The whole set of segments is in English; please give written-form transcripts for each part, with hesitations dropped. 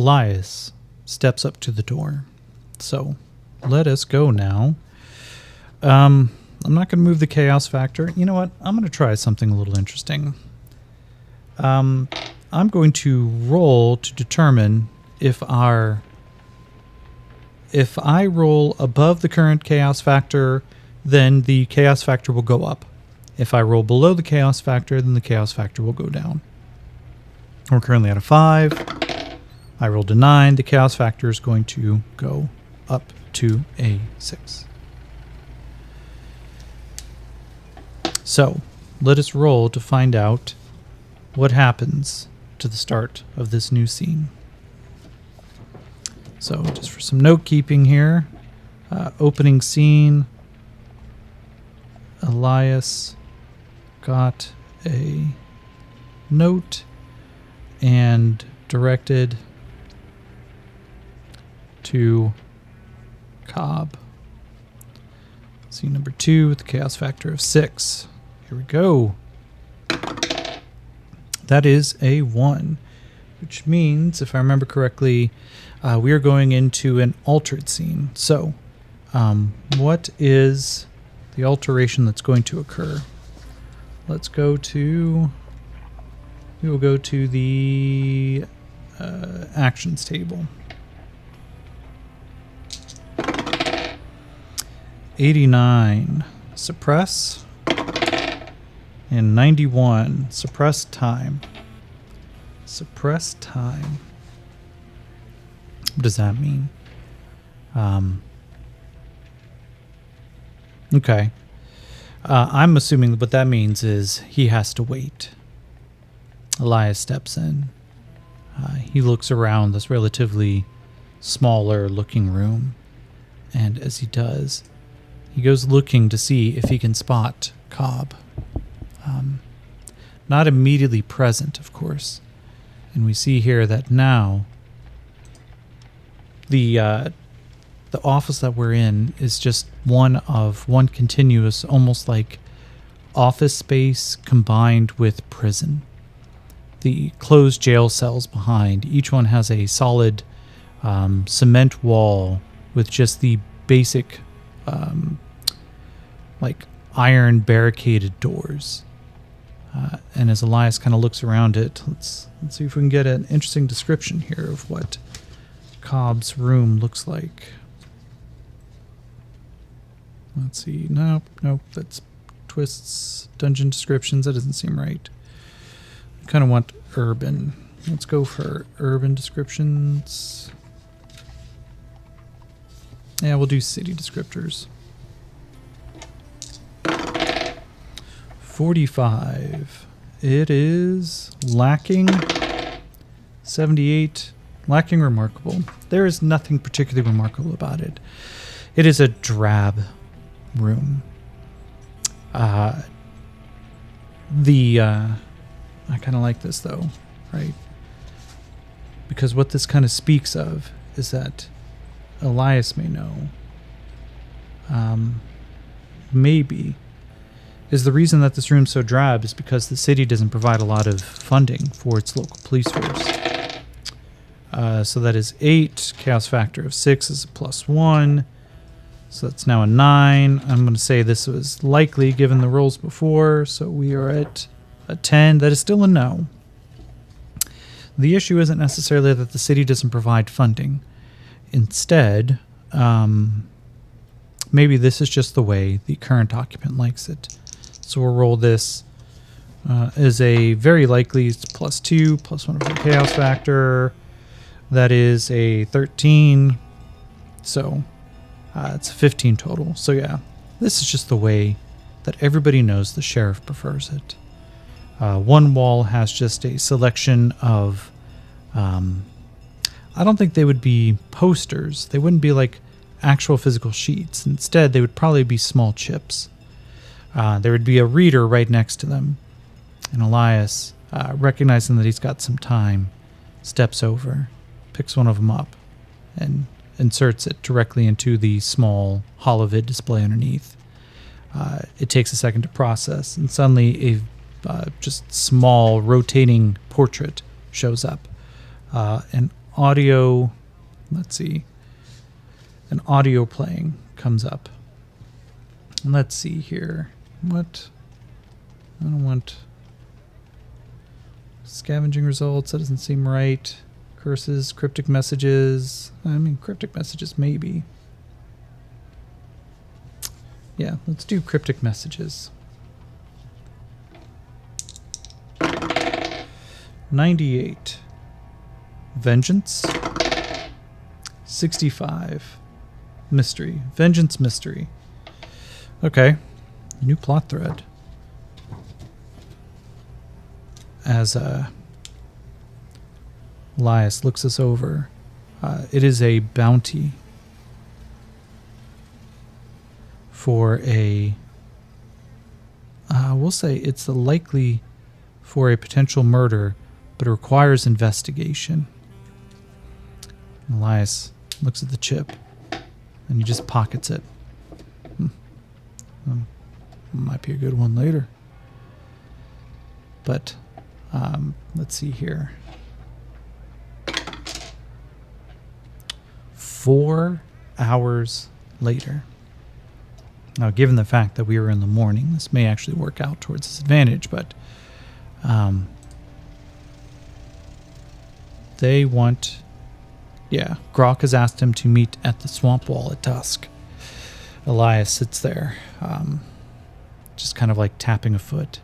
Elias steps up to the door. So let us go now. I'm not going to move the chaos factor. You know what? I'm going to try something a little interesting. I'm going to roll to determine if I roll above the current chaos factor, then the chaos factor will go up. If I roll below the chaos factor, then the chaos factor will go down. We're currently at a 5. I rolled a 9. The chaos factor is going to go up to a 6. So let us roll to find out what happens to the start of this new scene. So just for some note keeping here, opening scene, Elias got a note and directed to Cobb. Scene number 2 with the chaos factor of 6. Here we go. That is a 1, which means, if I remember correctly, we are going into an altered scene. So, what is the alteration that's going to occur? Let's go to... We will go to the actions table. 89, suppress. And 91, suppress time. Suppress time. What does that mean? Okay. I'm assuming what that means is he has to wait. Elias steps in. He looks around this relatively smaller looking room. And as he does, he goes looking to see if he can spot Cobb. Not immediately present, of course. And we see here that now the office that we're in is just one continuous, almost like office space combined with prison. The closed jail cells behind, each one has a solid cement wall with just the basic like iron barricaded doors. And as Elias kind of looks around it, let's see if we can get an interesting description here of what Cobb's room looks like. Let's see. Nope, that's Twist's dungeon descriptions. That doesn't seem right. I kind of want urban. Let's go for urban descriptions. Yeah, we'll do city descriptors. 45. It is lacking. 78. Lacking remarkable. There is nothing particularly remarkable about it. It is a drab room. I kind of like this though, right? Because what this kind of speaks of is that Elias may know, maybe, is the reason that this room's so drab is because the city doesn't provide a lot of funding for its local police force. So that is 8. Chaos factor of 6 is a +1. So that's now a 9. I'm going to say this was likely given the rolls before. So we are at a 10. That is still a no. The issue isn't necessarily that the city doesn't provide funding. Instead, maybe this is just the way the current occupant likes it. So we'll roll this as a very likely +2, +1 for the chaos factor. That is a 13. So it's a 15 total. So yeah, this is just the way that everybody knows the sheriff prefers it. One wall has just a selection of, I don't think they would be posters. They wouldn't be like actual physical sheets. Instead, they would probably be small chips. There would be a reader right next to them. And Elias, recognizing that he's got some time, steps over, picks one of them up, and inserts it directly into the small holovid display underneath. It takes a second to process, and suddenly a just small rotating portrait shows up. And audio, let's see, an audio playing comes up. Let's see here. What? I don't want scavenging results. That doesn't seem right. Curses, cryptic messages. I mean, cryptic messages, maybe. Yeah, let's do cryptic messages. 98. Vengeance. 65. Mystery. Vengeance mystery. Okay. New plot thread. As Elias looks us over, it is a bounty for a, we'll say it's likely for a potential murder, but it requires investigation. Elias looks at the chip and he just pockets it. Might be a good one later. But let's see here. 4 hours later. Now, given the fact that we were in the morning, this may actually work out towards his advantage, but they want... Yeah, Grok has asked him to meet at the swamp wall at dusk. Elias sits there, just kind of like tapping a foot,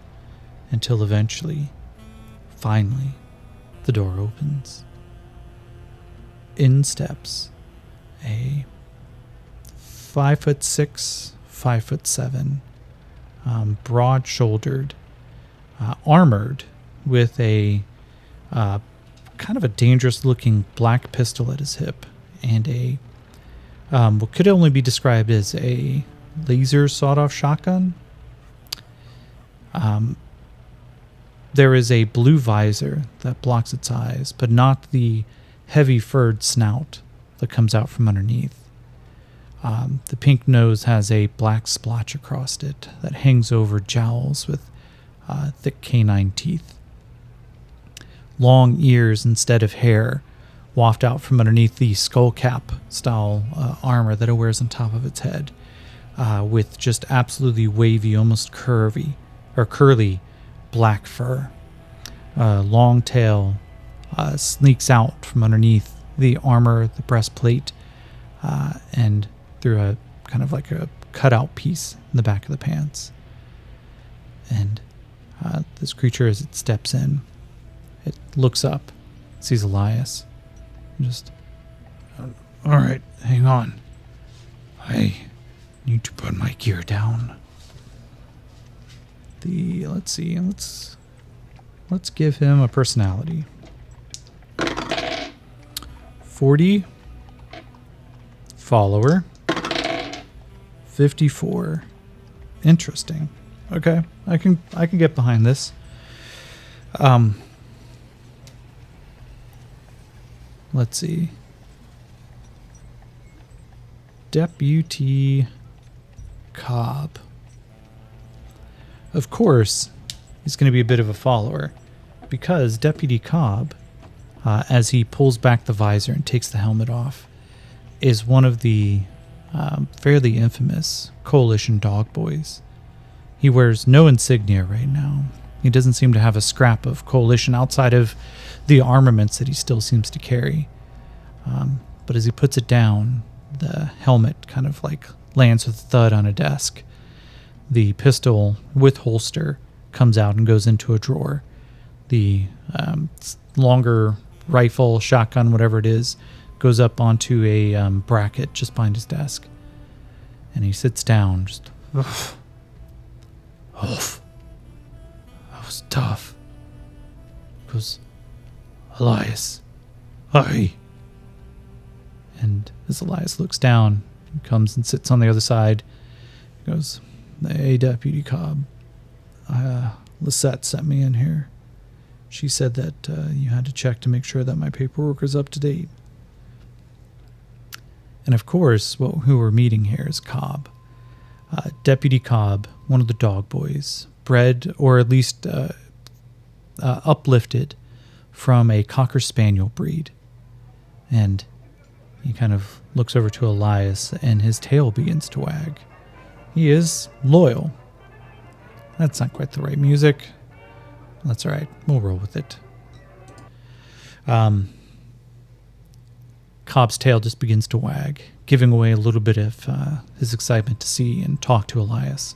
until eventually, finally, the door opens. In steps a 5'6", 5'7", broad-shouldered, armored with a kind of a dangerous-looking black pistol at his hip and a what could only be described as a laser sawed-off shotgun. There is a blue visor that blocks its eyes, but not the heavy furred snout that comes out from underneath. The pink nose has a black splotch across it that hangs over jowls with thick canine teeth. Long ears instead of hair waft out from underneath the skull cap style armor that it wears on top of its head, with just absolutely wavy, almost curly black fur. Long tail sneaks out from underneath the armor, the breastplate, and through a kind of like a cutout piece in the back of the pants. And this creature, as it steps in, it looks up, sees Elias, and just, all right, hang on. I need to put my gear down. Let's see, let's give him a personality. 40, follower, 54. Interesting. Okay, I can get behind this. Let's see. Deputy Cobb. Of course, he's going to be a bit of a follower, because Deputy Cobb, as he pulls back the visor and takes the helmet off, is one of the fairly infamous Coalition dog boys. He wears no insignia right now. He doesn't seem to have a scrap of Coalition outside of the armaments that he still seems to carry. But as he puts it down, the helmet kind of like lands with a thud on a desk. The pistol with holster comes out and goes into a drawer. The longer rifle, shotgun, whatever it is, goes up onto a bracket just behind his desk. And he sits down, just... Oof. That was tough. Goes, Elias, aye. And as Elias looks down, he comes and sits on the other side. He goes, hey, Deputy Cobb. Lisette sent me in here. She said that you had to check to make sure that my paperwork was up to date. And of course, who we're meeting here is Cobb. Deputy Cobb, one of the dog boys, bred or at least uplifted from a Cocker Spaniel breed. And he kind of looks over to Elias, and his tail begins to wag. He is loyal. That's not quite the right music. That's all right. We'll roll with it. Cobb's tail just begins to wag, giving away a little bit of his excitement to see and talk to Elias.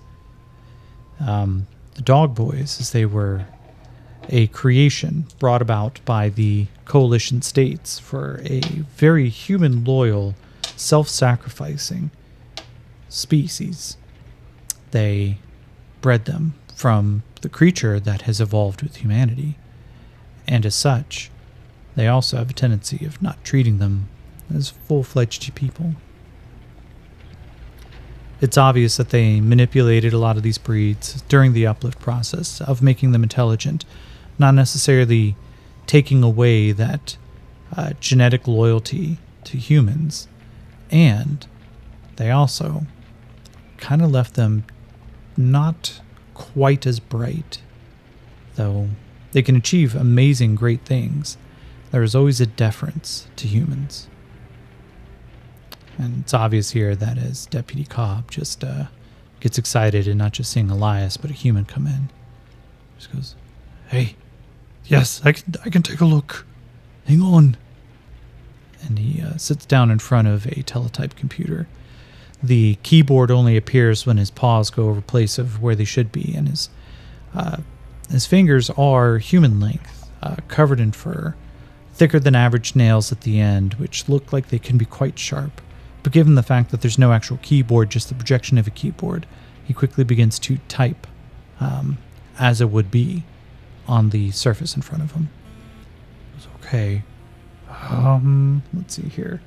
The Dog Boys, as they were a creation brought about by the coalition states for a very human loyal, self-sacrificing species. They bred them from the creature that has evolved with humanity, and as such, they also have a tendency of not treating them as full-fledged people. It's obvious that they manipulated a lot of these breeds during the uplift process of making them intelligent, not necessarily taking away that genetic loyalty to humans, and they also kind of left them not quite as bright. Though they can achieve amazing, great things, there is always a deference to humans. And it's obvious here that as Deputy Cobb just gets excited and not just seeing Elias, but a human come in. Just goes, "Hey, yes, I can take a look. Hang on." And he sits down in front of a teletype computer. The keyboard only appears when his paws go over place of where they should be, and his fingers are human length, covered in fur, thicker than average nails at the end, which look like they can be quite sharp. But given the fact that there's no actual keyboard, just the projection of a keyboard, he quickly begins to type as it would be on the surface in front of him. It's okay. Let's see here.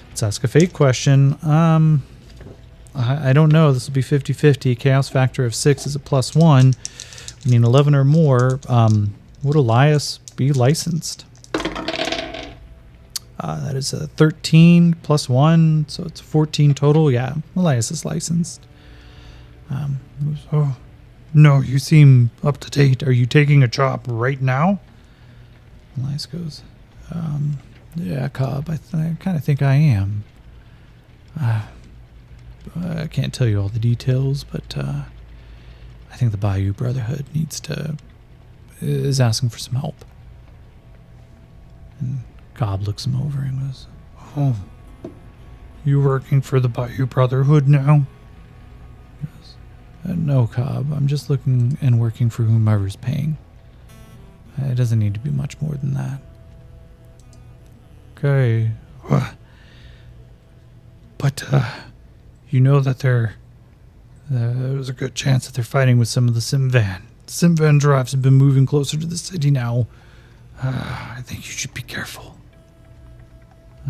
Let's ask a fake question. I don't know. This will be 50-50. Chaos factor of 6 is a +1. We need 11 or more. Would Elias be licensed? That is a 13 + 1, so it's 14 total. Yeah, Elias is licensed. Oh, no, you seem up to date. Are you taking a job right now? Elias goes, yeah, Cobb, I kind of think I am. I can't tell you all the details, but I think the Bayou Brotherhood is asking for some help. And Cobb looks him over and goes, "Oh, you working for the Bayou Brotherhood now?" He goes, "No, Cobb. I'm just looking and working for whomever's paying. It doesn't need to be much more than that." Okay. But, you know that there's a good chance that they're fighting with some of the Simvan. Simvan drives have been moving closer to the city now. I think you should be careful.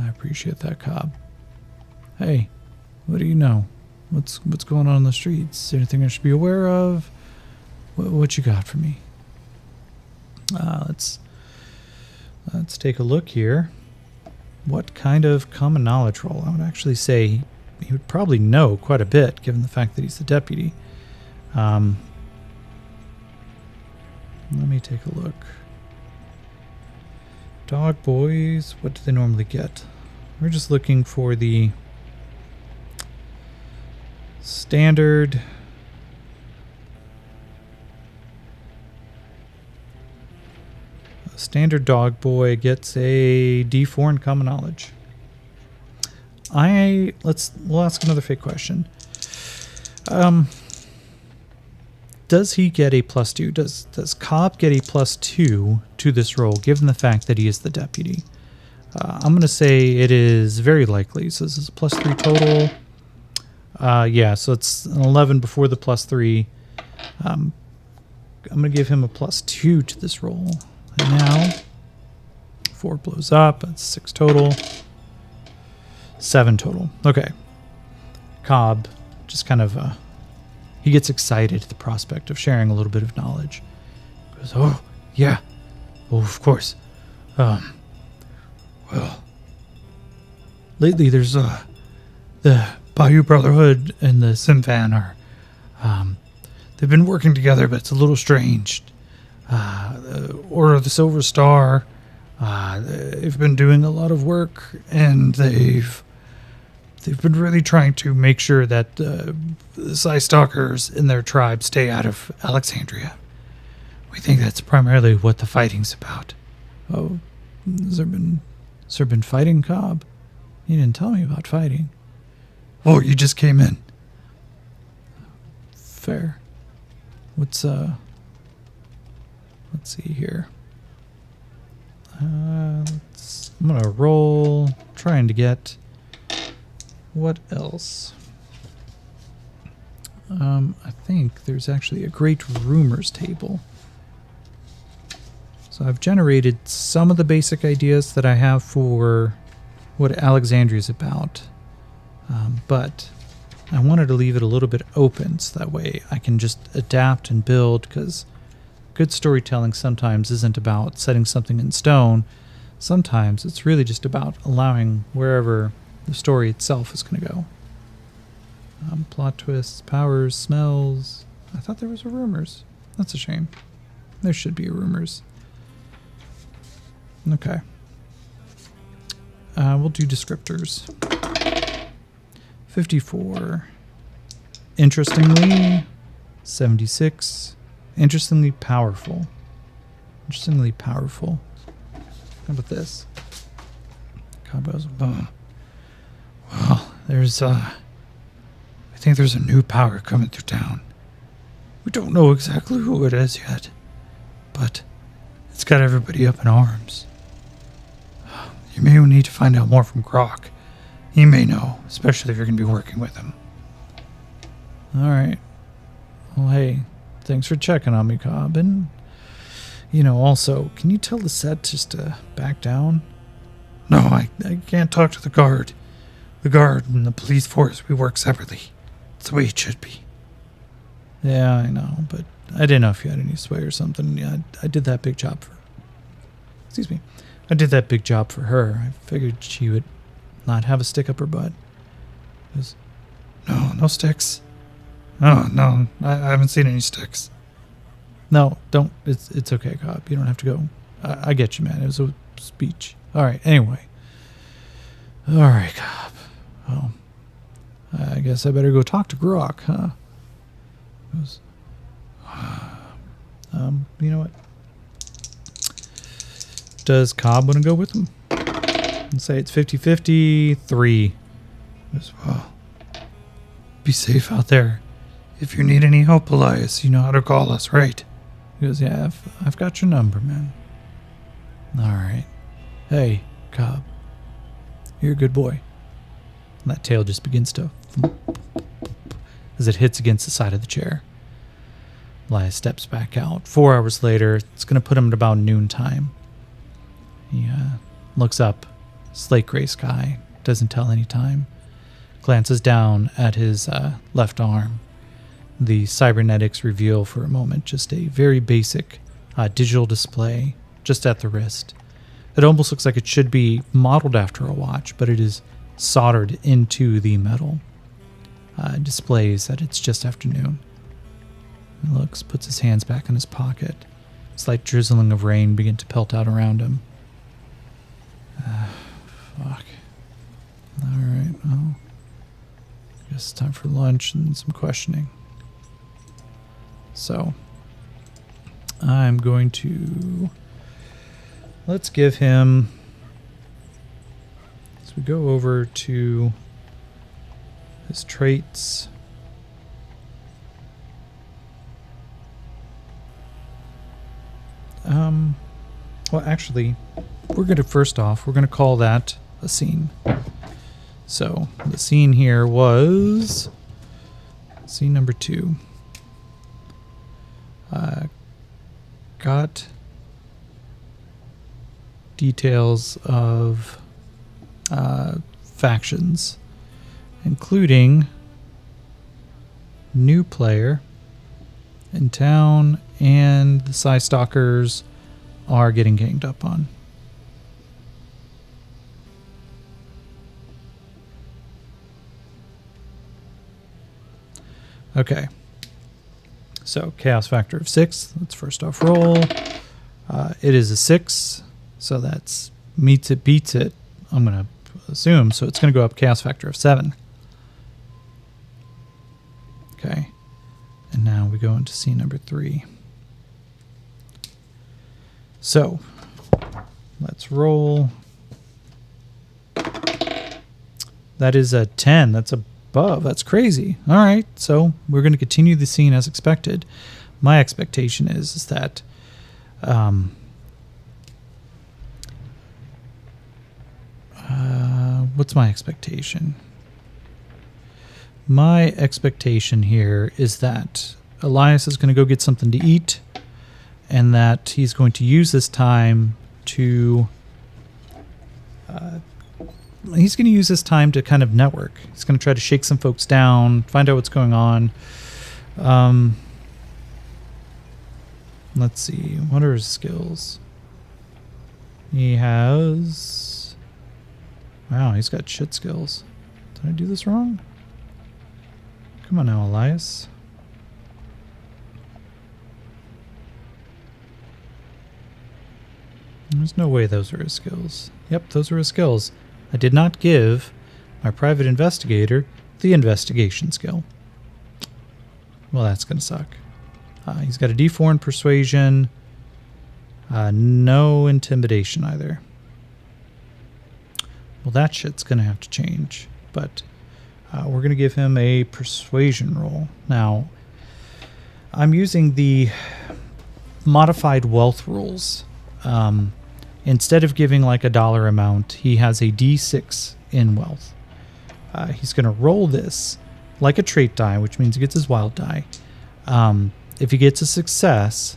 I appreciate that, Cobb. Hey, what do you know? What's going on in the streets? Is there anything I should be aware of? What you got for me? Let's take a look here. What kind of common knowledge roll? I would actually say he would probably know quite a bit, given the fact that he's the deputy. Let me take a look. Dog Boys, what do they normally get? We're just looking for the standard. A standard dog boy gets a D4 in common knowledge. We'll ask another fake question. Does he get a +2? Does Cobb get a +2 to this role, given the fact that he is the deputy? I'm going to say it is very likely. So this is a +3 total. Yeah, so it's an 11 before the +3. I'm going to give him a +2 to this role. And now, 4 blows up. That's 6 total. 7 total. Okay. Cobb just kind of... he gets excited at the prospect of sharing a little bit of knowledge. He goes, "Oh, yeah. Oh, of course. Well, lately there's the Bayou Brotherhood and the Simvan are they've been working together, but it's a little strange. The Order of the Silver Star They've been doing a lot of work, and they've been really trying to make sure that the Psy Stalkers in their tribe stay out of Alexandria. We think that's primarily what the fighting's about. Oh, has there been fighting, Cobb? You didn't tell me about fighting. Oh, you just came in. Fair. Let's see here. I'm gonna roll, trying to get what else. I think there's actually a great rumors table. So I've generated some of the basic ideas that I have for what Alexandria is about, but I wanted to leave it a little bit open so that way I can just adapt and build, because good storytelling sometimes isn't about setting something in stone. Sometimes it's really just about allowing wherever the story itself is going to go. Plot twists, powers, smells. I thought there was a rumors. That's a shame. There should be a rumors. Okay. We'll do descriptors. 54. Interestingly, 76. Interestingly powerful. Interestingly powerful. How about this? Combos. Well, I think there's a new power coming through town. We don't know exactly who it is yet, but it's got everybody up in arms. You may need to find out more from Grok. He may know, especially if you're going to be working with him. Alright. Well, hey, thanks for checking on me, Cobb. And, also, can you tell the set just to back down? No, I can't talk to the guard. The guard and the police force, we work separately. It's the way it should be. Yeah, I know, but I didn't know if you had any sway or something. Yeah, I did that big job for... Excuse me. I did that big job for her. I figured she would not have a stick up her butt. No sticks. Oh, no, I haven't seen any sticks. No, don't. It's okay, Cobb. You don't have to go. I get you, man. It was a speech. All right, anyway. All right, Cobb. Well, I guess I better go talk to Grok, huh? You know what? Does Cobb want to go with him? Let's say it's 50-50, 3. Well, be safe out there. If you need any help, Elias, you know how to call us, right? He goes, yeah, I've got your number, man. All right. Hey, Cobb. You're a good boy. And that tail just begins to... as it hits against the side of the chair. Elias steps back out. 4 hours later, it's going to put him at about noontime. He looks up. Slate gray sky. Doesn't tell any time. Glances down at his left arm. The cybernetics reveal for a moment just a very basic digital display just at the wrist. It almost looks like it should be modeled after a watch, but it is soldered into the metal. Displays that it's just afternoon. He looks, puts his hands back in his pocket. Slight drizzling of rain begin to pelt out around him. Fuck. Alright, well, I guess it's time for lunch and some questioning. So, I'm going to... Let's give him... So we go over to his traits. Well, actually, we're going to, first off, we're going to call that a scene. So, the scene here was scene number 2. Got details of factions, including new player in town, and the Psy Stalkers are getting ganged up on. Okay. So chaos factor of 6. Let's first off roll. It is a 6. So that's meets it, beats it, I'm going to assume. So it's going to go up chaos factor of 7. Okay. And now we go into scene number 3. So let's roll. That is a 10. That's above. That's crazy. All right. So we're going to continue the scene as expected. My expectation is that what's my expectation? My expectation here is that Elias is going to go get something to eat, and that he's going to use this time to kind of network. He's going to try to shake some folks down, find out what's going on. Let's see. What are his skills? He has... Wow, he's got shit skills. Did I do this wrong? Come on now, Elias. There's no way those are his skills. Yep, those are his skills. I did not give my private investigator the investigation skill. Well, that's going to suck. He's got a D4 in persuasion. No intimidation either. Well, that shit's going to have to change. But we're going to give him a persuasion roll. Now, I'm using the modified wealth rules. Instead of giving like a dollar amount, he has a D6 in wealth. He's going to roll this like a trait die, which means he gets his wild die. If he gets a success,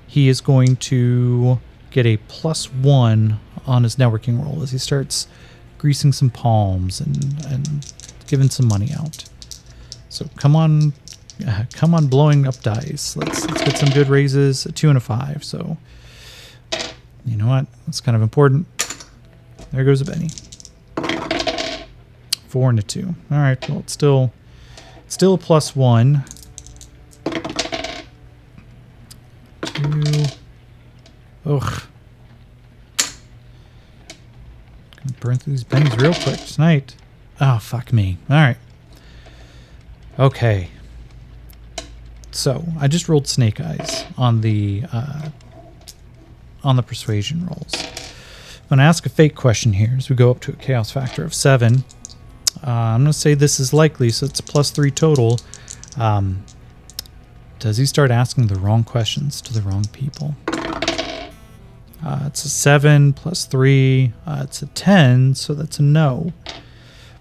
he is going to get a +1 on his networking roll as he starts greasing some palms and giving some money out. So come on, blowing up dice. Let's get some good raises. A 2 and a 5. So you know what? That's kind of important. There goes a penny. 4 and a 2. All right. Well, it's still a +1. 2. Ugh. Gonna burn through these pennies real quick tonight. Oh, fuck me. All right. Okay. So I just rolled snake eyes on the persuasion rolls. I'm going to ask a fake question here as we go up to a chaos factor of 7. I'm going to say this is likely, so it's a +3 total. Does he start asking the wrong questions to the wrong people? It's a 7 +3. It's a 10, so that's a no.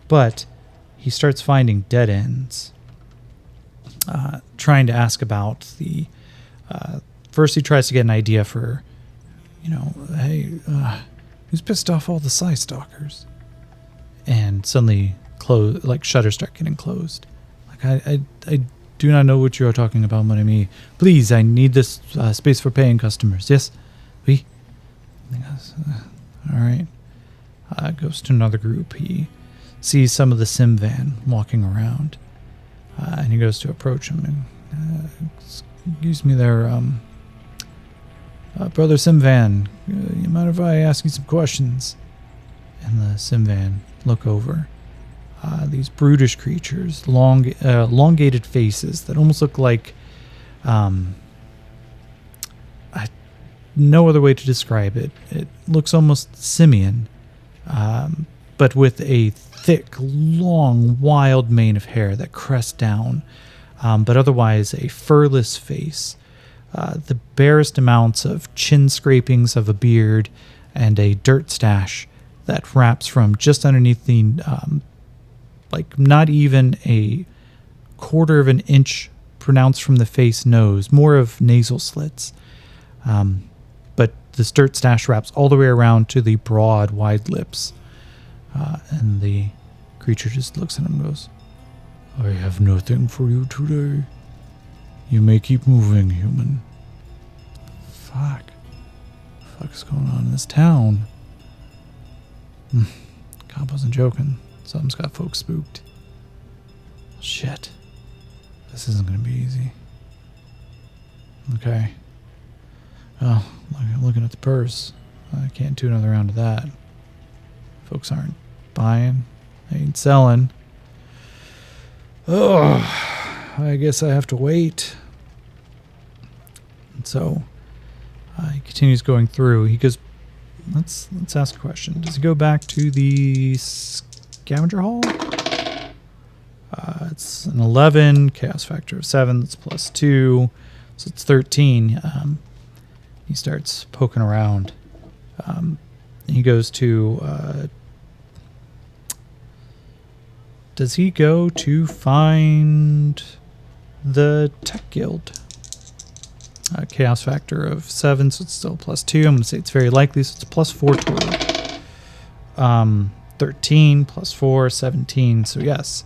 But he starts finding dead ends. Trying to ask about the... first he tries to get an idea for... hey, who's pissed off all the Psy Stalkers? And suddenly, shutters start getting closed. I do not know what you are talking about, mon ami. Please, I need this space for paying customers. Yes? Oui? All right. Goes to another group. He sees some of the sim van walking around. And he goes to approach him. And, excuse me there, Brother Simvan, you mind if I ask you some questions? And the Simvan look over. These brutish creatures, elongated faces that almost look like... no other way to describe it. It looks almost simian, but with a thick, long, wild mane of hair that crests down, but otherwise a furless face. The barest amounts of chin scrapings of a beard and a dirt stash that wraps from just underneath the, not even a quarter of an inch pronounced from the face nose, more of nasal slits. But this dirt stash wraps all the way around to the broad, wide lips. And the creature just looks at him and goes, I have nothing for you today. You may keep moving, human. Fuck. What the fuck is going on in this town? Cop wasn't joking. Something's got folks spooked. Shit. This isn't going to be easy. Okay. Oh, looking at the purse. I can't do another round of that. Folks aren't buying. They ain't selling. Oh, I guess I have to wait. And so he continues going through. He goes, let's ask a question. Does he go back to the scavenger hall? It's an 11, chaos factor of 7, that's plus 2, so it's 13. He starts poking around. He goes to... does he go to find the tech guild? Chaos factor of 7, so it's still plus 2. I'm going to say it's very likely, so it's plus 4 total. 13 plus 4, 17, so yes.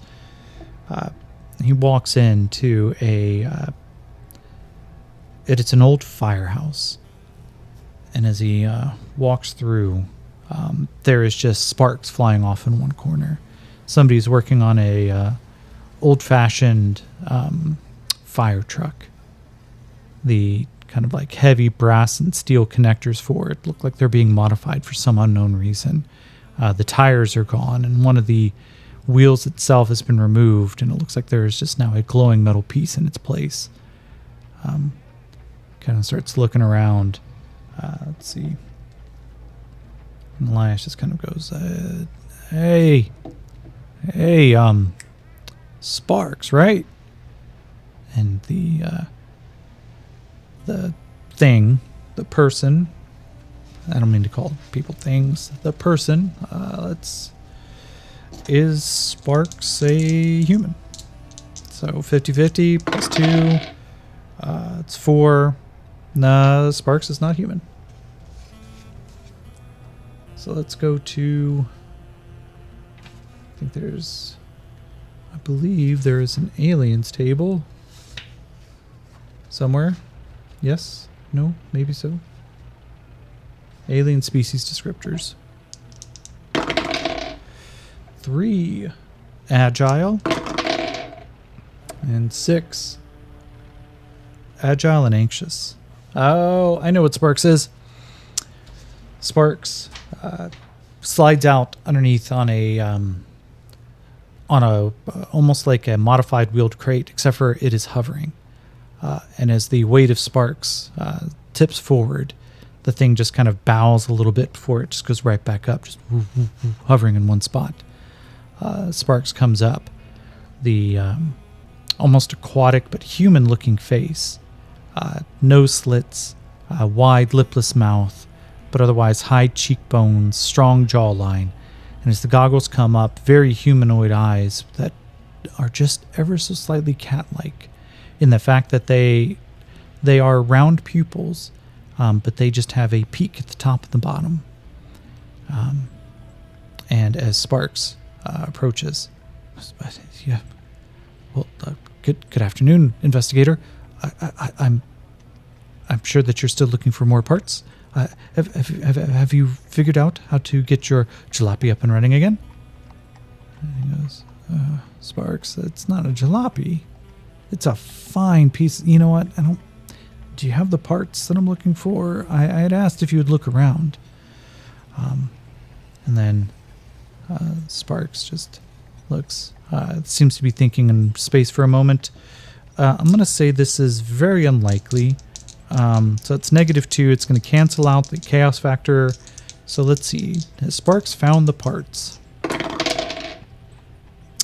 He walks into it's an old firehouse. And as he walks through, there is just sparks flying off in one corner. Somebody's working on a old-fashioned fire truck. The kind of like heavy brass and steel connectors for it look like they're being modified for some unknown reason. The tires are gone, and one of the wheels itself has been removed, and it looks like there is just now a glowing metal piece in its place. Kind of starts looking around. Let's see. And Elias just kind of goes, hey, Sparks, right? And the thing, the person, I don't mean to call people things, the person, is Sparks a human? So 50-50 plus 2, it's 4. Nah, Sparks is not human. So let's go to, I believe there is an aliens table somewhere. Yes? No? Maybe so? Alien species descriptors. 3, agile. And 6, agile and anxious. Oh, I know what Sparks is. Sparks slides out underneath on a almost like a modified wheeled crate, except for it is hovering. And as the weight of Sparks tips forward, the thing just kind of bows a little bit before it just goes right back up, just hovering in one spot. Sparks comes up. The almost aquatic but human-looking face, nose slits, wide lipless mouth, but otherwise high cheekbones, strong jawline. And as the goggles come up, very humanoid eyes that are just ever so slightly cat-like in the fact that they are round pupils, but they just have a peak at the top and the bottom. And as Sparks approaches, yeah, well, good afternoon, investigator. I'm sure that you're still looking for more parts. Have you figured out how to get your jalopy up and running again? And he goes, Sparks, it's not a jalopy. It's a fine piece. You know what? Do you have the parts that I'm looking for? I had asked if you would look around. And then Sparks just looks, seems to be thinking in space for a moment. I'm going to say this is very unlikely. So it's -2. It's going to cancel out the chaos factor. So let's see. Has Sparks found the parts?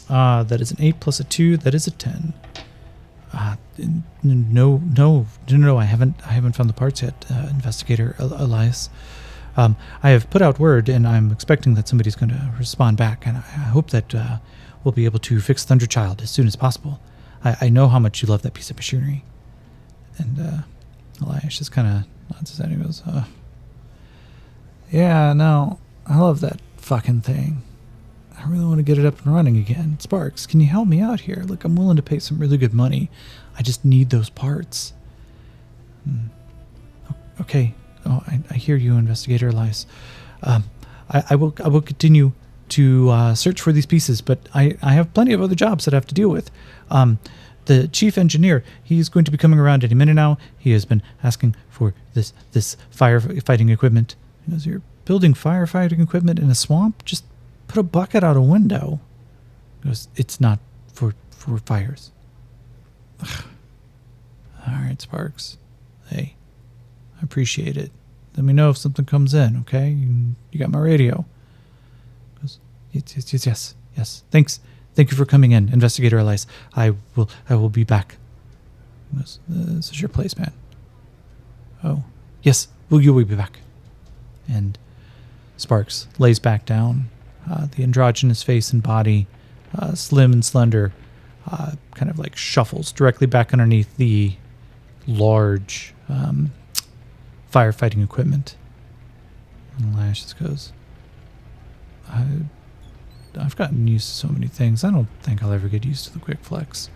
That is an 8 plus a 2. That is a 10. No. I haven't found the parts yet, Investigator Elias. I have put out word, and I'm expecting that somebody's going to respond back, and I hope that we'll be able to fix Thunderchild as soon as possible. I know how much you love that piece of machinery. And Elias just kind of nods his head and goes, yeah, no, I love that fucking thing. I really want to get it up and running again. Sparks, can you help me out here? Look, I'm willing to pay some really good money. I just need those parts. Okay. Oh, I hear you, Investigator Elias. I will continue to search for these pieces, but I have plenty of other jobs that I have to deal with. The chief engineer, he's going to be coming around any minute now. He has been asking for this firefighting equipment. He goes, you're building firefighting equipment in a swamp? Just put a bucket out a window. He goes, it's not for fires. Ugh. All right, Sparks. Hey, I appreciate it. Let me know if something comes in, okay? You got my radio. He goes, yes. Thanks. Thank you for coming in, Investigator Elias. I will be back. He goes, this is your place, man. Oh, yes. Well, you will be back. And Sparks lays back down. The androgynous face and body, slim and slender, kind of like shuffles directly back underneath the large firefighting equipment. And Lash just goes, I've gotten used to so many things. I don't think I'll ever get used to the quick flex.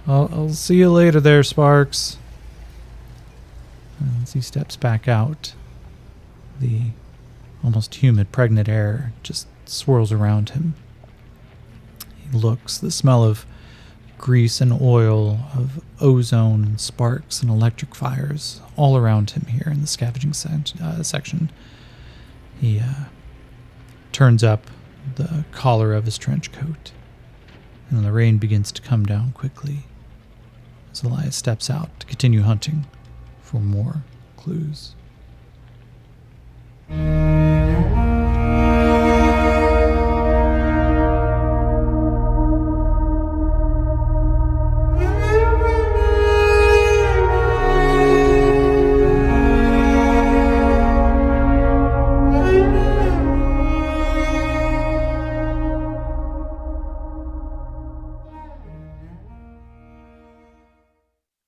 I'll see you later there, Sparks. And as he steps back out, the almost humid, pregnant air just swirls around him. He looks, the smell of grease and oil, of ozone and sparks and electric fires all around him here in the scavenging section. He turns up the collar of his trench coat, and the rain begins to come down quickly as Elias steps out to continue hunting for more clues.